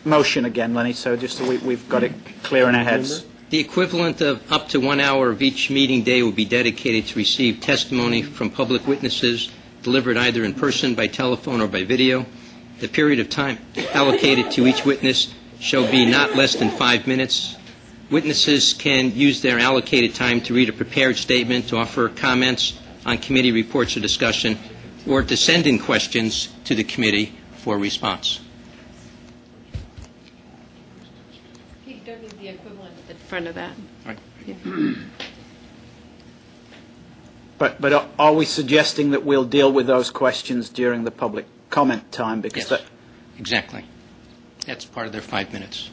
motion again, Lenny, so just so we've got it clear in our heads. The equivalent of up to 1 hour of each meeting day will be dedicated to receive testimony from public witnesses delivered either in person, by telephone, or by video. The period of time allocated to each witness shall be not less than 5 minutes. Witnesses can use their allocated time to read a prepared statement, to offer comments on committee reports or discussion, or to send in questions to the committee for response. You don't need the equivalent in front of that. Right. Yeah. But are we suggesting that we'll deal with those questions during the public comment time? Because yes, exactly. That's part of their 5 minutes.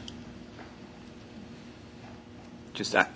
Just that,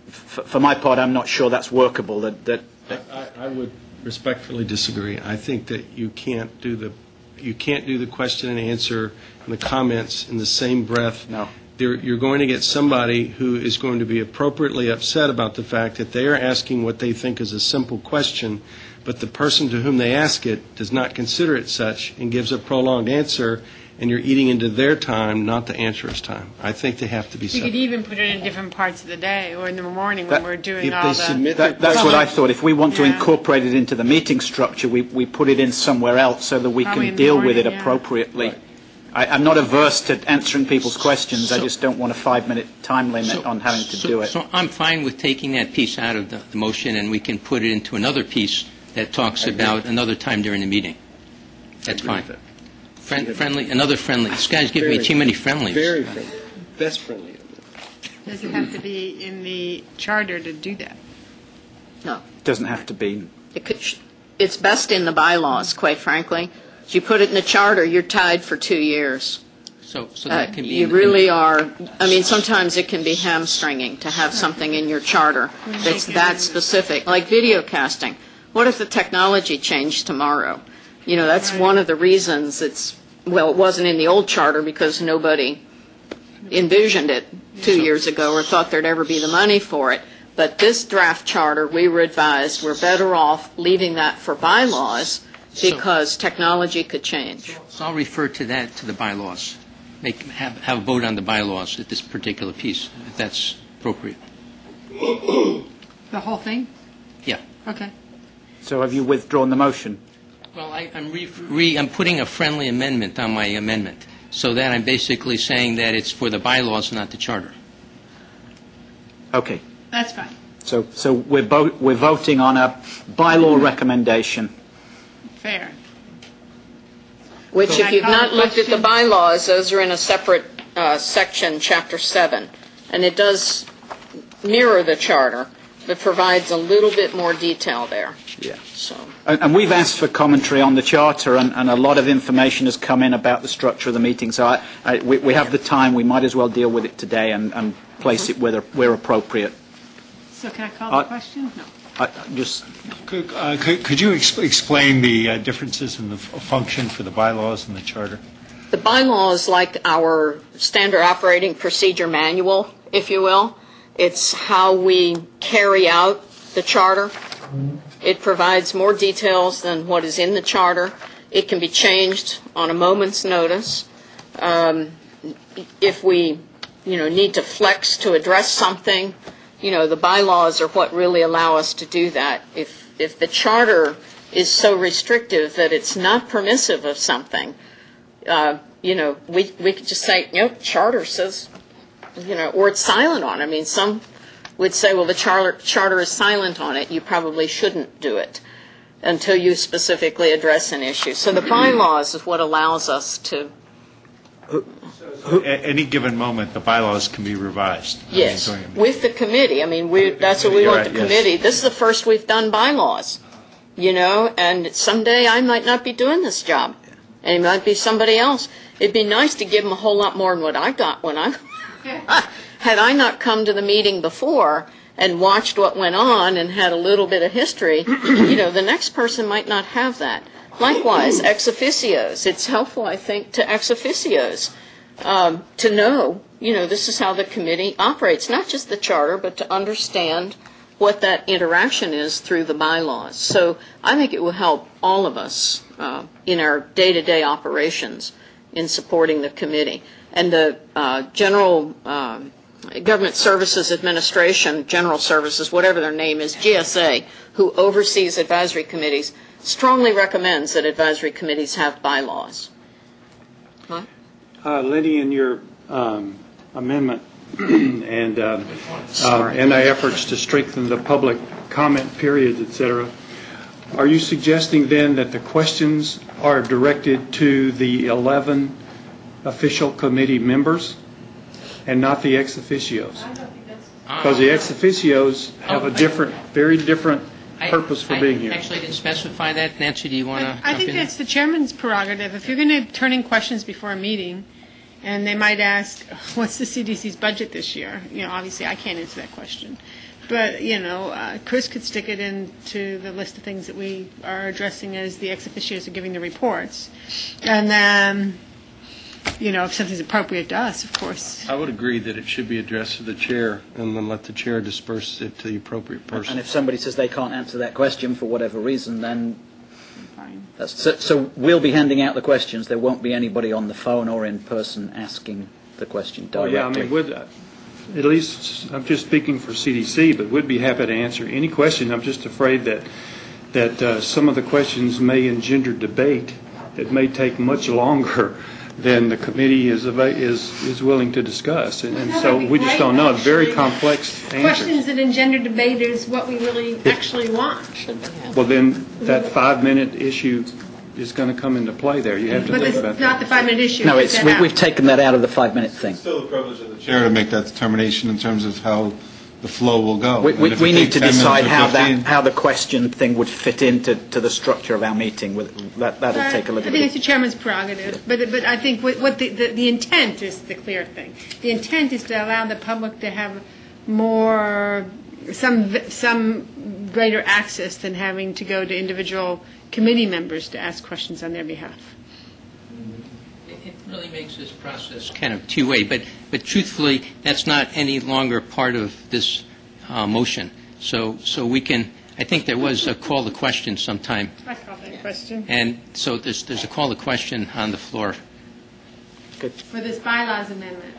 for my part, I'm not sure that's workable. I would respectfully disagree. I think that you can't do the question and answer and the comments in the same breath. No. You're going to get somebody who is going to be appropriately upset about the fact that they are asking what they think is a simple question, but the person to whom they ask it does not consider it such and gives a prolonged answer, and you're eating into their time, not the answerer's time. I think they have to be separate. You could even put it in different parts of the day or in the morning when we're doing all the... That's what I thought. If we want to incorporate it into the meeting structure, we put it in somewhere else so that we can deal with it appropriately. Right. I'm not averse to answering people's questions. I just don't want a 5-minute time limit on having to do it. So I'm fine with taking that piece out of the motion, and we can put it into another piece that talks about another time during the meeting. That's fine. Friendly, another friendly. This guy's giving me too many friendlies. Very friendly. Best friendly. Does it have to be in the charter to do that? No. It doesn't have to be. It's best in the bylaws, quite frankly. If you put it in the charter, you're tied for 2 years. So that can be... You really are. I mean, sometimes it can be hamstringing to have something in your charter that's that specific, like video casting. What if the technology changed tomorrow? You know, that's one of the reasons it wasn't in the old charter because nobody envisioned it 2 years ago or thought there'd ever be the money for it. But this draft charter, we were advised we're better off leaving that for bylaws because technology could change. So I'll refer to that, to the bylaws. Have a vote on the bylaws at this particular piece, if that's appropriate. The whole thing? Yeah. Okay. So have you withdrawn the motion? Well, I'm putting a friendly amendment on my amendment, so that I'm basically saying that it's for the bylaws, not the charter. Okay. That's fine. So we're voting on a bylaw recommendation. Fair. Which, if you've not looked at the bylaws, those are in a separate section, Chapter 7. And it does mirror the charter, but provides a little bit more detail there. Yeah. So. And we've asked for commentary on the charter, and a lot of information has come in about the structure of the meeting. So we have the time. We might as well deal with it today and place it where appropriate. So can I call the question? No. Could you explain the differences in the function for the bylaws and the charter? The bylaws, like our standard operating procedure manual, if you will. It's how we carry out the charter. It provides more details than what is in the charter. It can be changed on a moment's notice. If we, need to flex to address something, the bylaws are what really allow us to do that. If the charter is so restrictive that it's not permissive of something, we could just say, charter says, or it's silent on it. I mean, some would say, well, the charter is silent on it. You probably shouldn't do it until you specifically address an issue. So the bylaws is what allows us to. At any given moment, the bylaws can be revised. Yes, with the committee. I mean, that's what we want the committee. Yes. This is the first we've done bylaws, and someday I might not be doing this job, and it might be somebody else. It'd be nice to give them a whole lot more than what I got when I had I not come to the meeting before and watched what went on and had a little bit of history, the next person might not have that. Likewise, ex officios. It's helpful, I think, to ex officios to know, this is how the committee operates, not just the charter, but to understand what that interaction is through the bylaws. So I think it will help all of us in our day-to-day operations in supporting the committee. And the General Government Services Administration, General Services, whatever their name is, GSA, who oversees advisory committees, strongly recommends that advisory committees have bylaws. Huh? Lenny, in your amendment and the efforts to strengthen the public comment periods, et cetera, are you suggesting then that the questions are directed to the 11 official committee members and not the ex officios? Because the ex officios have a different, very different purpose for being here. I actually didn't specify that. Nancy, do you want to? I think that's the chairman's prerogative. If you're going to turn in questions before a meeting, and they might ask, what's the CDC's budget this year? Obviously I can't answer that question. But, Chris could stick it into the list of things that we are addressing as the ex officios are giving the reports. And then, if something's appropriate to us, of course. I would agree that it should be addressed to the chair and then let the chair disperse it to the appropriate person. And if somebody says they can't answer that question for whatever reason, then Fine. so we'll be handing out the questions. There won't be anybody on the phone or in person asking the question directly. Well, yeah, I mean, at least I'm just speaking for CDC, but we'd be happy to answer any question. I'm just afraid that some of the questions may engender debate that may take much longer than the committee is willing to discuss, and so we just don't know. Very complex answers. Questions that engender debate is what we really actually want. Well, then that 5-minute issue is going to come into play there. You have to But think it's about not that. the 5-minute issue. No, Take that out. we've taken that out of the 5-minute thing. Still the privilege of the chair to make that determination in terms of how the flow will go. We And if it need takes to 10 minutes decide or 15 how the question thing would fit into the structure of our meeting. That'll take a little I think bit. it's the chairman's prerogative, but I think what the intent is the clear thing. The intent is to allow the public to have some greater access than having to go to individual committee members to ask questions on their behalf. It really makes this process kind of two-way, but truthfully, that's not any longer part of this motion. So we can. I think there was a call to question sometime, I call that a question. and so there's a call to question on the floor. For this bylaws amendment.